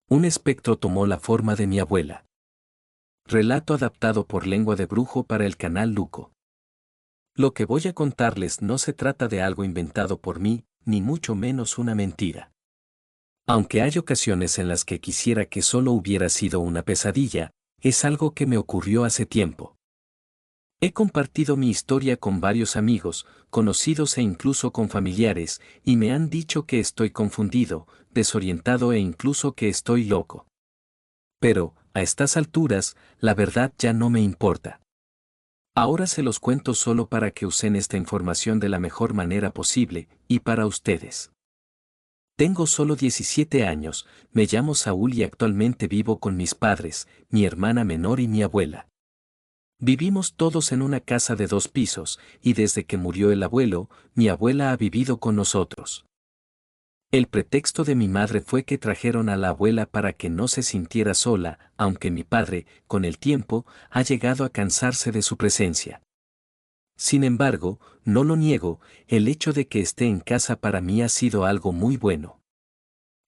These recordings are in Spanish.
Un espectro tomó la forma de mi abuela. Relato adaptado por Lengua de Brujo para el canal Luco. Lo que voy a contarles no se trata de algo inventado por mí, ni mucho menos una mentira. Aunque hay ocasiones en las que quisiera que solo hubiera sido una pesadilla, es algo que me ocurrió hace tiempo. He compartido mi historia con varios amigos, conocidos e incluso con familiares, y me han dicho que estoy confundido, desorientado e incluso que estoy loco. Pero, a estas alturas, la verdad ya no me importa. Ahora se los cuento solo para que usen esta información de la mejor manera posible, y para ustedes. Tengo solo 17 años, me llamo Saúl y actualmente vivo con mis padres, mi hermana menor y mi abuela. Vivimos todos en una casa de 2 pisos, y desde que murió el abuelo, mi abuela ha vivido con nosotros. El pretexto de mi madre fue que trajeron a la abuela para que no se sintiera sola, aunque mi padre, con el tiempo, ha llegado a cansarse de su presencia. Sin embargo, no lo niego, el hecho de que esté en casa para mí ha sido algo muy bueno.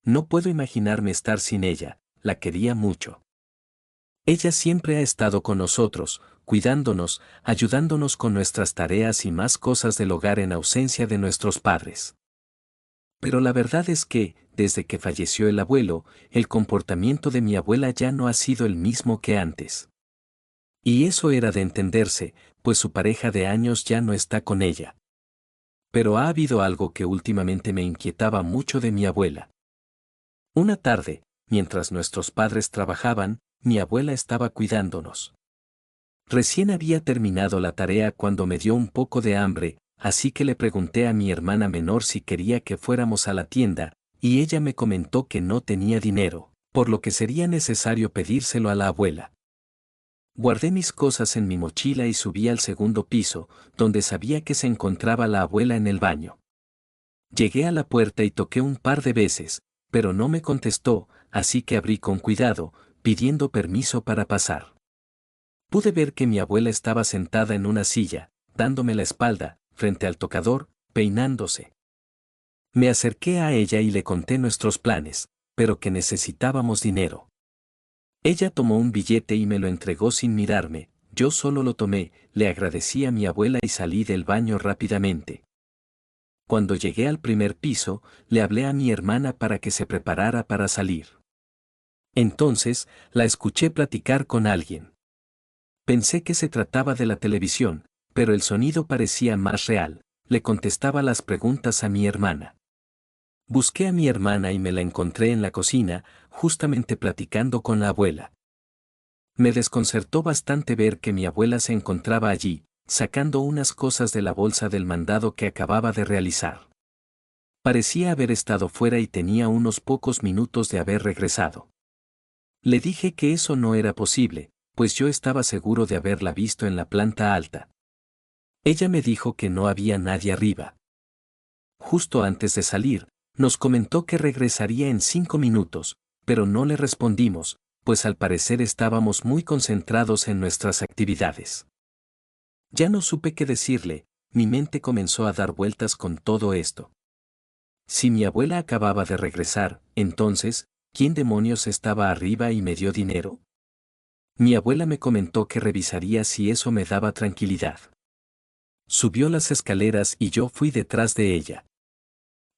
No puedo imaginarme estar sin ella, la quería mucho. Ella siempre ha estado con nosotros, cuidándonos, ayudándonos con nuestras tareas y más cosas del hogar en ausencia de nuestros padres. Pero la verdad es que, desde que falleció el abuelo, el comportamiento de mi abuela ya no ha sido el mismo que antes. Y eso era de entenderse, pues su pareja de años ya no está con ella. Pero ha habido algo que últimamente me inquietaba mucho de mi abuela. Una tarde, mientras nuestros padres trabajaban, mi abuela estaba cuidándonos. Recién había terminado la tarea cuando me dio un poco de hambre, así que le pregunté a mi hermana menor si quería que fuéramos a la tienda, y ella me comentó que no tenía dinero, por lo que sería necesario pedírselo a la abuela. Guardé mis cosas en mi mochila y subí al segundo piso, donde sabía que se encontraba la abuela en el baño. Llegué a la puerta y toqué un par de veces, pero no me contestó, así que abrí con cuidado, pidiendo permiso para pasar. Pude ver que mi abuela estaba sentada en una silla, dándome la espalda, frente al tocador, peinándose. Me acerqué a ella y le conté nuestros planes, pero que necesitábamos dinero. Ella tomó un billete y me lo entregó sin mirarme, yo solo lo tomé, le agradecí a mi abuela y salí del baño rápidamente. Cuando llegué al primer piso, le hablé a mi hermana para que se preparara para salir. Entonces, la escuché platicar con alguien. Pensé que se trataba de la televisión, pero el sonido parecía más real, le contestaba las preguntas a mi hermana. Busqué a mi hermana y me la encontré en la cocina, justamente platicando con la abuela. Me desconcertó bastante ver que mi abuela se encontraba allí, sacando unas cosas de la bolsa del mandado que acababa de realizar. Parecía haber estado fuera y tenía unos pocos minutos de haber regresado. Le dije que eso no era posible, pues yo estaba seguro de haberla visto en la planta alta. Ella me dijo que no había nadie arriba. Justo antes de salir, nos comentó que regresaría en 5 minutos, pero no le respondimos, pues al parecer estábamos muy concentrados en nuestras actividades. Ya no supe qué decirle, mi mente comenzó a dar vueltas con todo esto. Si mi abuela acababa de regresar, entonces, ¿quién demonios estaba arriba y me dio dinero? Mi abuela me comentó que revisaría si eso me daba tranquilidad. Subió las escaleras y yo fui detrás de ella.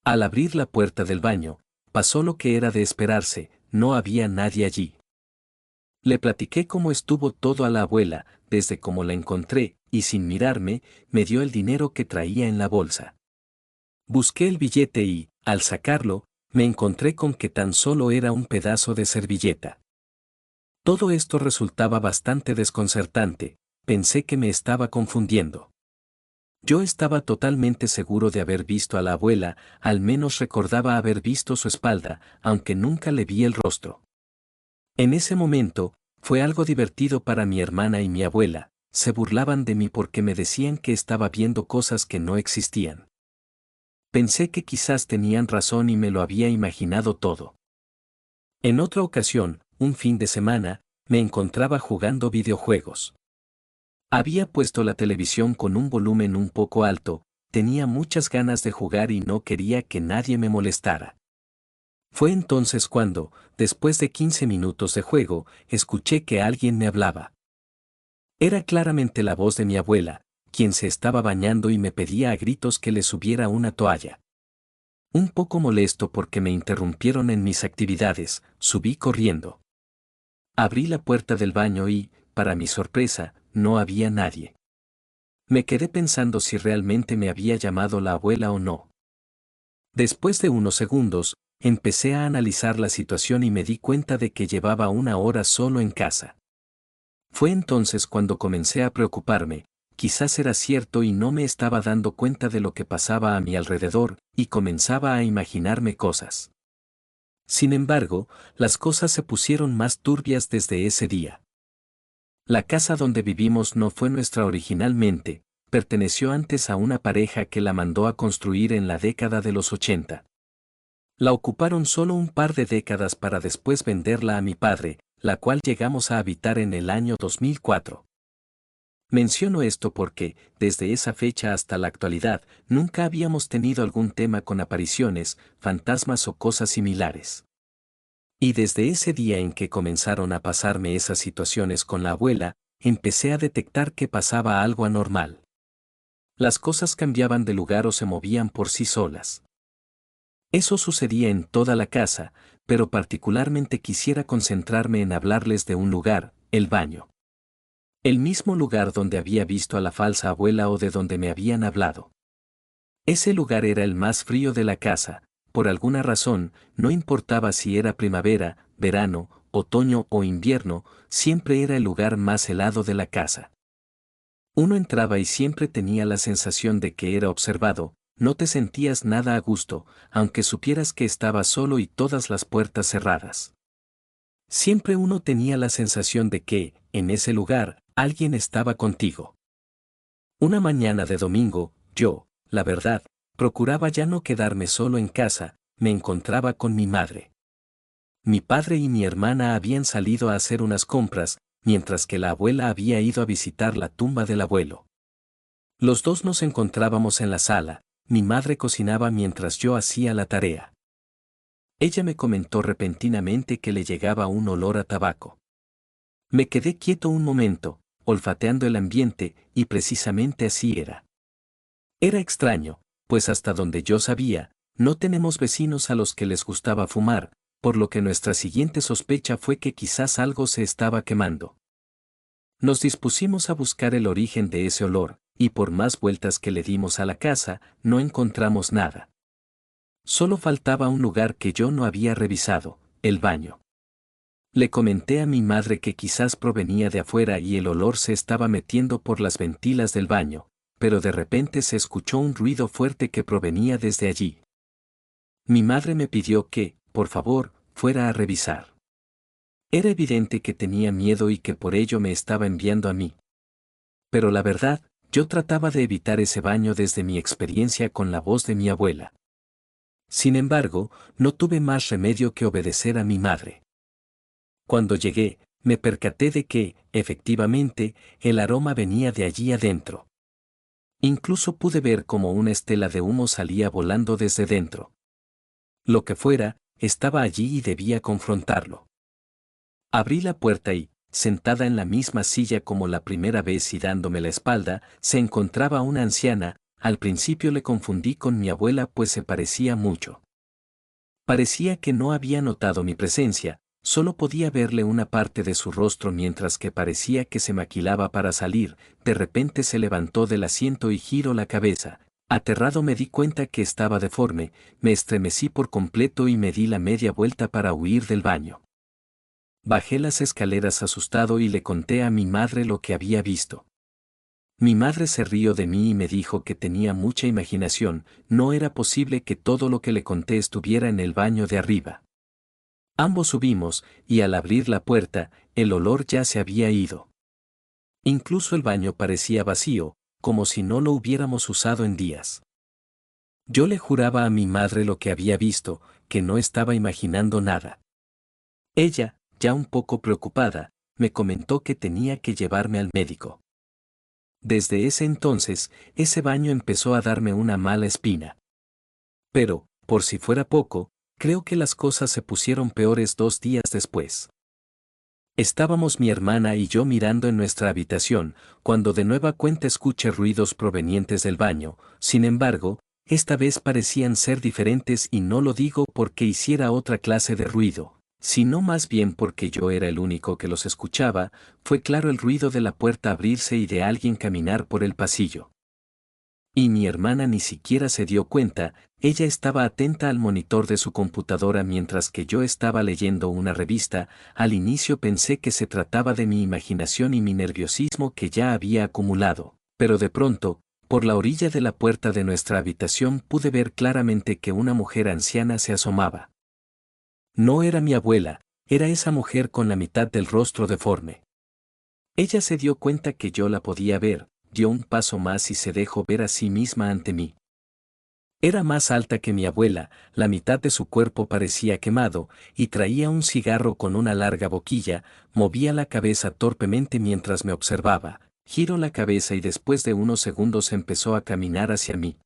Al abrir la puerta del baño, pasó lo que era de esperarse, no había nadie allí. Le platiqué cómo estuvo todo a la abuela, desde cómo la encontré, y sin mirarme, me dio el dinero que traía en la bolsa. Busqué el billete y, al sacarlo, me encontré con que tan solo era un pedazo de servilleta. Todo esto resultaba bastante desconcertante, pensé que me estaba confundiendo. Yo estaba totalmente seguro de haber visto a la abuela, al menos recordaba haber visto su espalda, aunque nunca le vi el rostro. En ese momento, fue algo divertido para mi hermana y mi abuela, se burlaban de mí porque me decían que estaba viendo cosas que no existían. Pensé que quizás tenían razón y me lo había imaginado todo. En otra ocasión, un fin de semana, me encontraba jugando videojuegos. Había puesto la televisión con un volumen un poco alto, tenía muchas ganas de jugar y no quería que nadie me molestara. Fue entonces cuando, después de 15 minutos de juego, escuché que alguien me hablaba. Era claramente la voz de mi abuela, quien se estaba bañando y me pedía a gritos que le subiera una toalla. Un poco molesto porque me interrumpieron en mis actividades, subí corriendo. Abrí la puerta del baño y, para mi sorpresa, no había nadie. Me quedé pensando si realmente me había llamado la abuela o no. Después de unos segundos, empecé a analizar la situación y me di cuenta de que llevaba una hora solo en casa. Fue entonces cuando comencé a preocuparme, quizás era cierto y no me estaba dando cuenta de lo que pasaba a mi alrededor, y comenzaba a imaginarme cosas. Sin embargo, las cosas se pusieron más turbias desde ese día. La casa donde vivimos no fue nuestra originalmente, perteneció antes a una pareja que la mandó a construir en la década de los 80. La ocuparon solo un par de décadas para después venderla a mi padre, la cual llegamos a habitar en el año 2004. Menciono esto porque, desde esa fecha hasta la actualidad, nunca habíamos tenido algún tema con apariciones, fantasmas o cosas similares. Y desde ese día en que comenzaron a pasarme esas situaciones con la abuela, empecé a detectar que pasaba algo anormal. Las cosas cambiaban de lugar o se movían por sí solas. Eso sucedía en toda la casa, pero particularmente quisiera concentrarme en hablarles de un lugar, el baño. El mismo lugar donde había visto a la falsa abuela o de donde me habían hablado. Ese lugar era el más frío de la casa, por alguna razón, no importaba si era primavera, verano, otoño o invierno, siempre era el lugar más helado de la casa. Uno entraba y siempre tenía la sensación de que era observado, no te sentías nada a gusto, aunque supieras que estabas solo y todas las puertas cerradas. Siempre uno tenía la sensación de que, en ese lugar, alguien estaba contigo. Una mañana de domingo, yo, la verdad, procuraba ya no quedarme solo en casa, me encontraba con mi madre. Mi padre y mi hermana habían salido a hacer unas compras, mientras que la abuela había ido a visitar la tumba del abuelo. Los dos nos encontrábamos en la sala, mi madre cocinaba mientras yo hacía la tarea. Ella me comentó repentinamente que le llegaba un olor a tabaco. Me quedé quieto un momento, olfateando el ambiente, y precisamente así era. Era extraño, pues hasta donde yo sabía, no tenemos vecinos a los que les gustaba fumar, por lo que nuestra siguiente sospecha fue que quizás algo se estaba quemando. Nos dispusimos a buscar el origen de ese olor, y por más vueltas que le dimos a la casa, no encontramos nada. Solo faltaba un lugar que yo no había revisado, el baño. Le comenté a mi madre que quizás provenía de afuera y el olor se estaba metiendo por las ventilas del baño, pero de repente se escuchó un ruido fuerte que provenía desde allí. Mi madre me pidió que, por favor, fuera a revisar. Era evidente que tenía miedo y que por ello me estaba enviando a mí. Pero la verdad, yo trataba de evitar ese baño desde mi experiencia con la voz de mi abuela. Sin embargo, no tuve más remedio que obedecer a mi madre. Cuando llegué, me percaté de que, efectivamente, el aroma venía de allí adentro. Incluso pude ver cómo una estela de humo salía volando desde dentro. Lo que fuera, estaba allí y debía confrontarlo. Abrí la puerta y, sentada en la misma silla como la primera vez y dándome la espalda, se encontraba una anciana. Al principio le confundí con mi abuela pues se parecía mucho. Parecía que no había notado mi presencia, solo podía verle una parte de su rostro mientras que parecía que se maquilaba para salir. De repente se levantó del asiento y giró la cabeza. Aterrado me di cuenta que estaba deforme, me estremecí por completo y me di la media vuelta para huir del baño. Bajé las escaleras asustado y le conté a mi madre lo que había visto. Mi madre se rió de mí y me dijo que tenía mucha imaginación, no era posible que todo lo que le conté estuviera en el baño de arriba. Ambos subimos, y al abrir la puerta, el olor ya se había ido. Incluso el baño parecía vacío, como si no lo hubiéramos usado en días. Yo le juraba a mi madre lo que había visto, que no estaba imaginando nada. Ella, ya un poco preocupada, me comentó que tenía que llevarme al médico. Desde ese entonces, ese baño empezó a darme una mala espina. Pero, por si fuera poco, Creo que las cosas se pusieron peores 2 días después. Estábamos mi hermana y yo mirando en nuestra habitación, cuando de nueva cuenta escuché ruidos provenientes del baño. Sin embargo, esta vez parecían ser diferentes y no lo digo porque hiciera otra clase de ruido, sino más bien porque yo era el único que los escuchaba. Fue claro el ruido de la puerta abrirse y de alguien caminar por el pasillo. Y mi hermana ni siquiera se dio cuenta, ella estaba atenta al monitor de su computadora mientras que yo estaba leyendo una revista. Al inicio pensé que se trataba de mi imaginación y mi nerviosismo que ya había acumulado, pero de pronto, por la orilla de la puerta de nuestra habitación pude ver claramente que una mujer anciana se asomaba. No era mi abuela, era esa mujer con la mitad del rostro deforme. Ella se dio cuenta que yo la podía ver, dio un paso más y se dejó ver a sí misma ante mí. Era más alta que mi abuela, la mitad de su cuerpo parecía quemado, y traía un cigarro con una larga boquilla. Movía la cabeza torpemente mientras me observaba, giró la cabeza y después de unos segundos empezó a caminar hacia mí.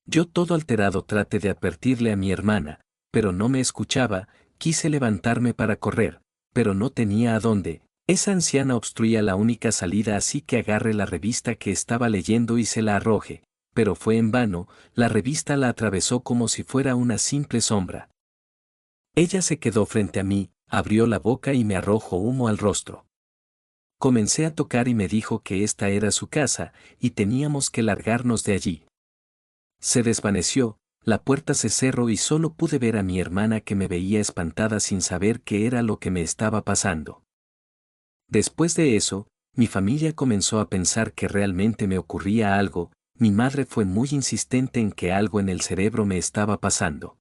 Yo todo alterado traté de advertirle a mi hermana, pero no me escuchaba. Quise levantarme para correr, pero no tenía a dónde. Esa anciana obstruía la única salida, así que agarré la revista que estaba leyendo y se la arrojé, pero fue en vano. La revista la atravesó como si fuera una simple sombra. Ella se quedó frente a mí, abrió la boca y me arrojó humo al rostro. Comencé a tocar y me dijo que esta era su casa, y teníamos que largarnos de allí. Se desvaneció, la puerta se cerró y solo pude ver a mi hermana que me veía espantada sin saber qué era lo que me estaba pasando. Después de eso, mi familia comenzó a pensar que realmente me ocurría algo. Mi madre fue muy insistente en que algo en el cerebro me estaba pasando.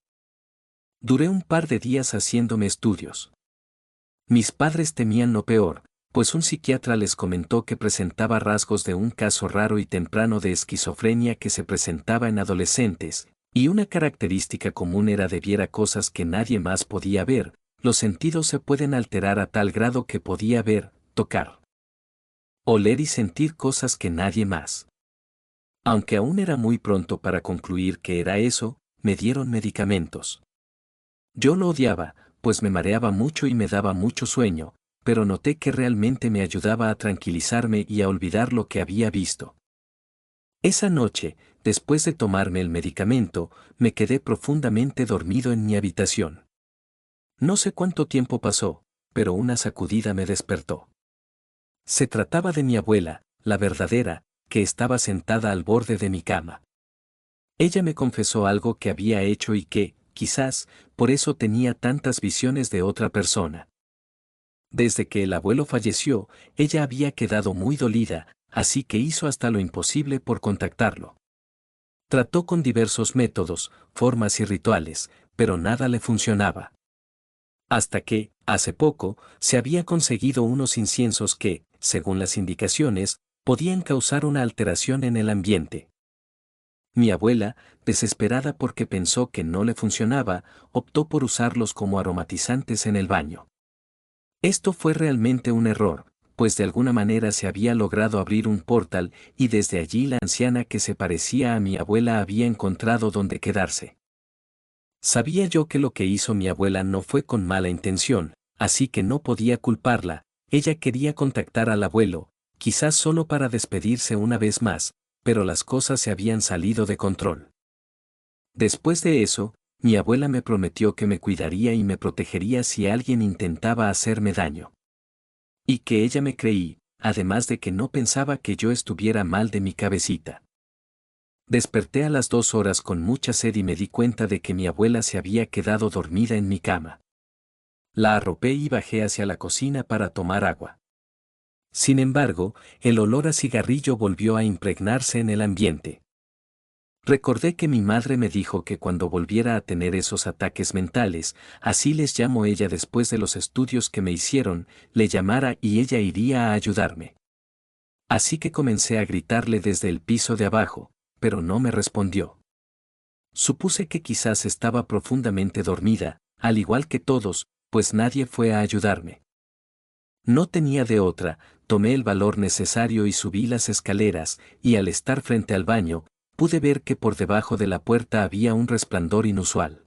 Duré un par de días haciéndome estudios. Mis padres temían lo peor, pues un psiquiatra les comentó que presentaba rasgos de un caso raro y temprano de esquizofrenia que se presentaba en adolescentes, y una característica común era de ver cosas que nadie más podía ver. Los sentidos se pueden alterar a tal grado que podía ver, tocar, oler y sentir cosas que nadie más. Aunque aún era muy pronto para concluir que era eso, me dieron medicamentos. Yo lo odiaba, pues me mareaba mucho y me daba mucho sueño, pero noté que realmente me ayudaba a tranquilizarme y a olvidar lo que había visto. Esa noche, después de tomarme el medicamento, me quedé profundamente dormido en mi habitación. No sé cuánto tiempo pasó, pero una sacudida me despertó. Se trataba de mi abuela, la verdadera, que estaba sentada al borde de mi cama. Ella me confesó algo que había hecho y que, quizás, por eso tenía tantas visiones de otra persona. Desde que el abuelo falleció, ella había quedado muy dolida, así que hizo hasta lo imposible por contactarlo. Trató con diversos métodos, formas y rituales, pero nada le funcionaba. Hasta que, hace poco, se había conseguido unos inciensos que, según las indicaciones, podían causar una alteración en el ambiente. Mi abuela, desesperada porque pensó que no le funcionaba, optó por usarlos como aromatizantes en el baño. Esto fue realmente un error, pues de alguna manera se había logrado abrir un portal y desde allí la anciana que se parecía a mi abuela había encontrado dónde quedarse. Sabía yo que lo que hizo mi abuela no fue con mala intención, así que no podía culparla. Ella quería contactar al abuelo, quizás solo para despedirse una vez más, pero las cosas se habían salido de control. Después de eso, mi abuela me prometió que me cuidaría y me protegería si alguien intentaba hacerme daño. Y que ella me creí, además de que no pensaba que yo estuviera mal de mi cabecita. Desperté a las 2 horas con mucha sed y me di cuenta de que mi abuela se había quedado dormida en mi cama. La arropé y bajé hacia la cocina para tomar agua. Sin embargo, el olor a cigarrillo volvió a impregnarse en el ambiente. Recordé que mi madre me dijo que cuando volviera a tener esos ataques mentales, así les llamo ella después de los estudios que me hicieron, le llamara y ella iría a ayudarme. Así que comencé a gritarle desde el piso de abajo, pero no me respondió. Supuse que quizás estaba profundamente dormida, al igual que todos, pues nadie fue a ayudarme. No tenía de otra, tomé el valor necesario y subí las escaleras, y al estar frente al baño, pude ver que por debajo de la puerta había un resplandor inusual.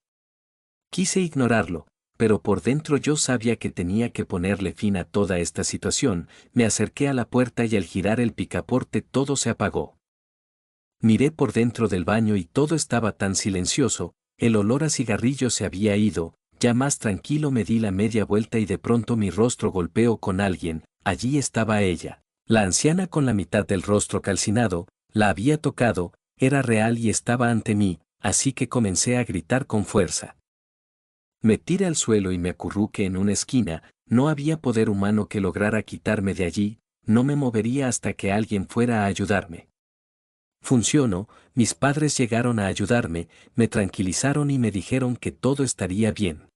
Quise ignorarlo, pero por dentro yo sabía que tenía que ponerle fin a toda esta situación. Me acerqué a la puerta y al girar el picaporte todo se apagó. Miré por dentro del baño y todo estaba tan silencioso, el olor a cigarrillo se había ido. Ya más tranquilo me di la media vuelta y de pronto mi rostro golpeó con alguien. Allí estaba ella. La anciana con la mitad del rostro calcinado, la había tocado, era real y estaba ante mí, así que comencé a gritar con fuerza. Me tiré al suelo y me acurruqué en una esquina. No había poder humano que lograra quitarme de allí, no me movería hasta que alguien fuera a ayudarme. Funcionó, mis padres llegaron a ayudarme, me tranquilizaron y me dijeron que todo estaría bien.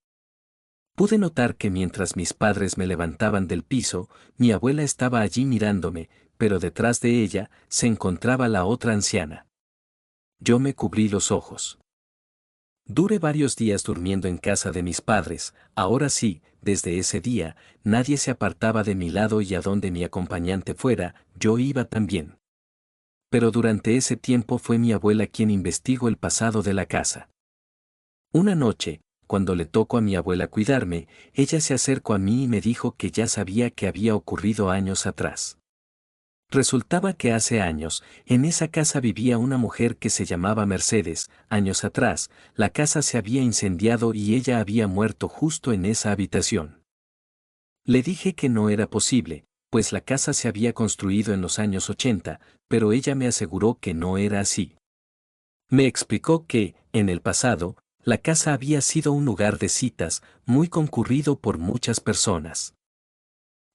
Pude notar que mientras mis padres me levantaban del piso, mi abuela estaba allí mirándome, pero detrás de ella se encontraba la otra anciana. Yo me cubrí los ojos. Duré varios días durmiendo en casa de mis padres. Ahora sí, desde ese día, nadie se apartaba de mi lado y a donde mi acompañante fuera, yo iba también. Pero durante ese tiempo fue mi abuela quien investigó el pasado de la casa. Una noche, cuando le tocó a mi abuela cuidarme, ella se acercó a mí y me dijo que ya sabía que había ocurrido años atrás. Resultaba que hace años, en esa casa vivía una mujer que se llamaba Mercedes. Años atrás, la casa se había incendiado y ella había muerto justo en esa habitación. Le dije que no era posible, pues la casa se había construido en los años 80, pero ella me aseguró que no era así. Me explicó que, en el pasado, la casa había sido un lugar de citas, muy concurrido por muchas personas.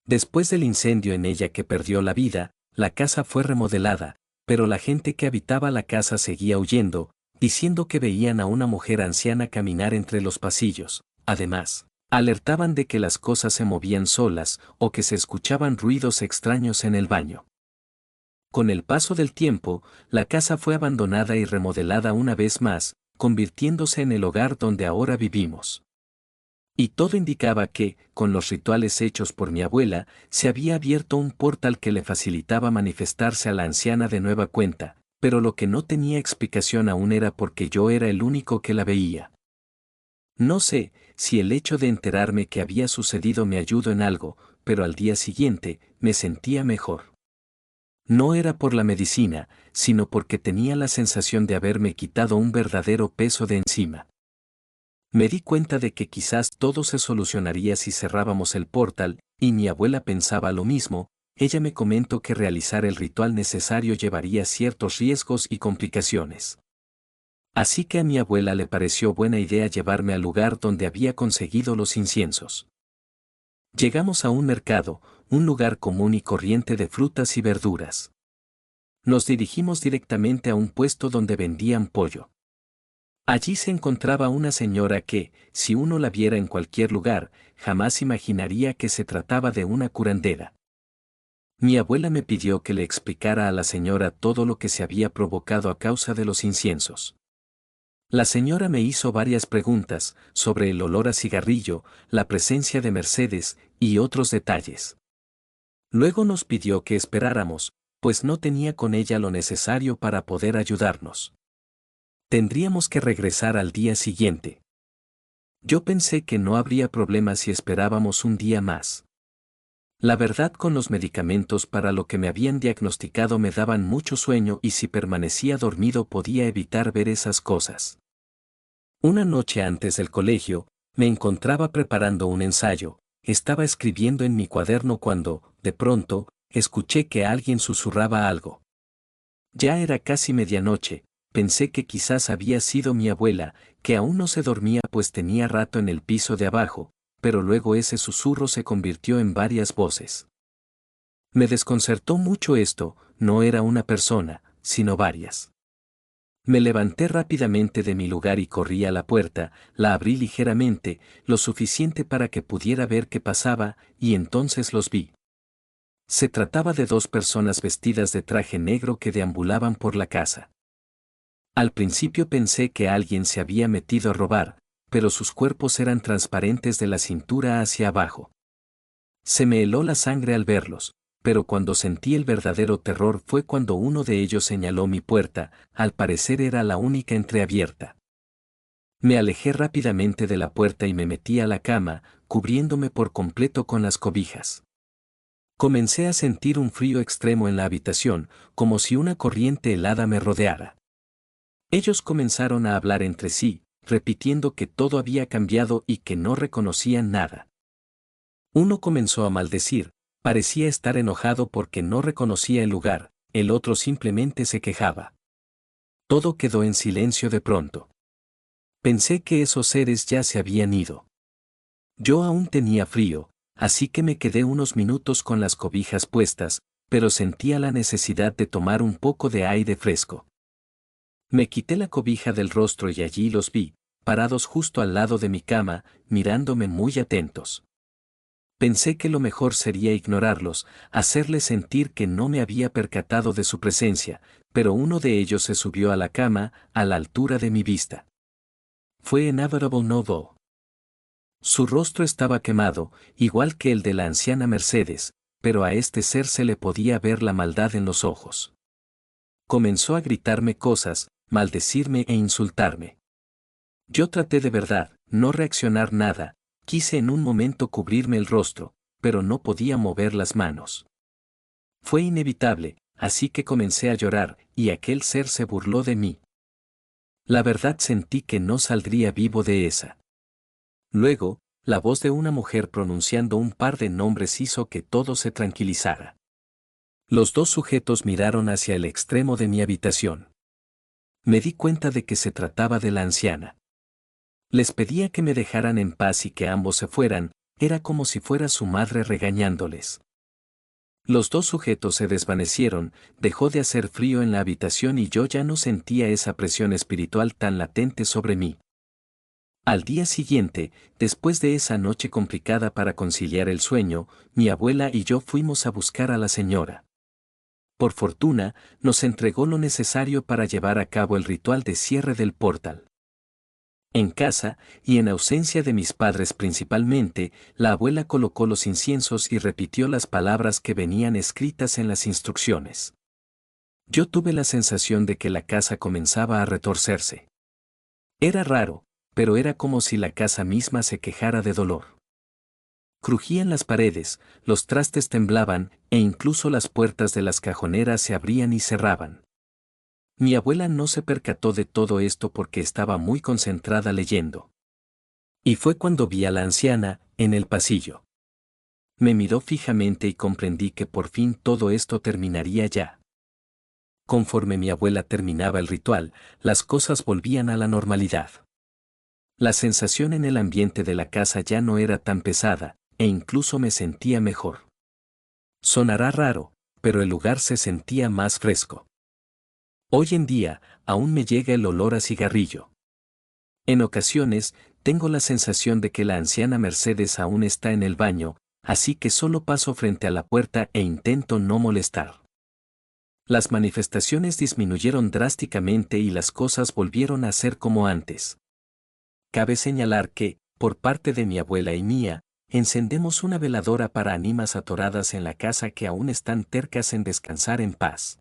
Después del incendio en ella que perdió la vida, la casa fue remodelada, pero la gente que habitaba la casa seguía huyendo, diciendo que veían a una mujer anciana caminar entre los pasillos. Además, alertaban de que las cosas se movían solas o que se escuchaban ruidos extraños en el baño. Con el paso del tiempo, la casa fue abandonada y remodelada una vez más, convirtiéndose en el hogar donde ahora vivimos. Y todo indicaba que, con los rituales hechos por mi abuela, se había abierto un portal que le facilitaba manifestarse a la anciana de nueva cuenta, pero lo que no tenía explicación aún era porque yo era el único que la veía. No sé si el hecho de enterarme que había sucedido me ayudó en algo, pero al día siguiente me sentía mejor. No era por la medicina, sino porque tenía la sensación de haberme quitado un verdadero peso de encima. Me di cuenta de que quizás todo se solucionaría si cerrábamos el portal, y mi abuela pensaba lo mismo. Ella me comentó que realizar el ritual necesario llevaría ciertos riesgos y complicaciones. Así que a mi abuela le pareció buena idea llevarme al lugar donde había conseguido los inciensos. Llegamos a un mercado, un lugar común y corriente de frutas y verduras. Nos dirigimos directamente a un puesto donde vendían pollo. Allí se encontraba una señora que, si uno la viera en cualquier lugar, jamás imaginaría que se trataba de una curandera. Mi abuela me pidió que le explicara a la señora todo lo que se había provocado a causa de los inciensos. La señora me hizo varias preguntas sobre el olor a cigarrillo, la presencia de Mercedes y otros detalles. Luego nos pidió que esperáramos, pues no tenía con ella lo necesario para poder ayudarnos. Tendríamos que regresar al día siguiente. Yo pensé que no habría problema si esperábamos un día más. La verdad, con los medicamentos para lo que me habían diagnosticado me daban mucho sueño y si permanecía dormido podía evitar ver esas cosas. Una noche antes del colegio, me encontraba preparando un ensayo. Estaba escribiendo en mi cuaderno cuando, de pronto, escuché que alguien susurraba algo. Ya era casi medianoche. Pensé que quizás había sido mi abuela, que aún no se dormía pues tenía rato en el piso de abajo, pero luego ese susurro se convirtió en varias voces. Me desconcertó mucho esto, no era una persona, sino varias. Me levanté rápidamente de mi lugar y corrí a la puerta, la abrí ligeramente, lo suficiente para que pudiera ver qué pasaba, y entonces los vi. Se trataba de dos personas vestidas de traje negro que deambulaban por la casa. Al principio pensé que alguien se había metido a robar, pero sus cuerpos eran transparentes de la cintura hacia abajo. Se me heló la sangre al verlos, pero cuando sentí el verdadero terror fue cuando uno de ellos señaló mi puerta, al parecer era la única entreabierta. Me alejé rápidamente de la puerta y me metí a la cama, cubriéndome por completo con las cobijas. Comencé a sentir un frío extremo en la habitación, como si una corriente helada me rodeara. Ellos comenzaron a hablar entre sí, repitiendo que todo había cambiado y que no reconocían nada. Uno comenzó a maldecir, parecía estar enojado porque no reconocía el lugar, el otro simplemente se quejaba. Todo quedó en silencio de pronto. Pensé que esos seres ya se habían ido. Yo aún tenía frío, así que me quedé unos minutos con las cobijas puestas, pero sentía la necesidad de tomar un poco de aire fresco. Me quité la cobija del rostro y allí los vi, parados justo al lado de mi cama, mirándome muy atentos. Pensé que lo mejor sería ignorarlos, hacerles sentir que no me había percatado de su presencia, pero uno de ellos se subió a la cama, a la altura de mi vista. Fue Inevitable Novo. Su rostro estaba quemado, igual que el de la anciana Mercedes, pero a este ser se le podía ver la maldad en los ojos. Comenzó a gritarme cosas, maldecirme e insultarme. Yo traté de verdad, no reaccionar nada, quise en un momento cubrirme el rostro, pero no podía mover las manos. Fue inevitable, así que comencé a llorar, y aquel ser se burló de mí. La verdad sentí que no saldría vivo de esa. Luego, la voz de una mujer pronunciando un par de nombres hizo que todo se tranquilizara. Los dos sujetos miraron hacia el extremo de mi habitación. Me di cuenta de que se trataba de la anciana. Les pedía que me dejaran en paz y que ambos se fueran, era como si fuera su madre regañándoles. Los dos sujetos se desvanecieron, dejó de hacer frío en la habitación y yo ya no sentía esa presión espiritual tan latente sobre mí. Al día siguiente, después de esa noche complicada para conciliar el sueño, mi abuela y yo fuimos a buscar a la señora. Por fortuna, nos entregó lo necesario para llevar a cabo el ritual de cierre del portal. En casa, y en ausencia de mis padres principalmente, la abuela colocó los inciensos y repitió las palabras que venían escritas en las instrucciones. Yo tuve la sensación de que la casa comenzaba a retorcerse. Era raro, pero era como si la casa misma se quejara de dolor. Crujían las paredes, los trastes temblaban, e incluso las puertas de las cajoneras se abrían y cerraban. Mi abuela no se percató de todo esto porque estaba muy concentrada leyendo. Y fue cuando vi a la anciana, en el pasillo. Me miró fijamente y comprendí que por fin todo esto terminaría ya. Conforme mi abuela terminaba el ritual, las cosas volvían a la normalidad. La sensación en el ambiente de la casa ya no era tan pesada, e incluso me sentía mejor. Sonará raro, pero el lugar se sentía más fresco. Hoy en día, aún me llega el olor a cigarrillo. En ocasiones, tengo la sensación de que la anciana Mercedes aún está en el baño, así que solo paso frente a la puerta e intento no molestar. Las manifestaciones disminuyeron drásticamente y las cosas volvieron a ser como antes. Cabe señalar que, por parte de mi abuela y mía, encendemos una veladora para ánimas atoradas en la casa que aún están tercas en descansar en paz.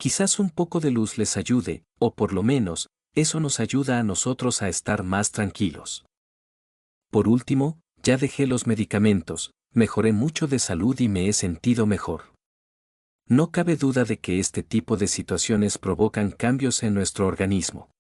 Quizás un poco de luz les ayude, o por lo menos, eso nos ayuda a nosotros a estar más tranquilos. Por último, ya dejé los medicamentos, mejoré mucho de salud y me he sentido mejor. No cabe duda de que este tipo de situaciones provocan cambios en nuestro organismo.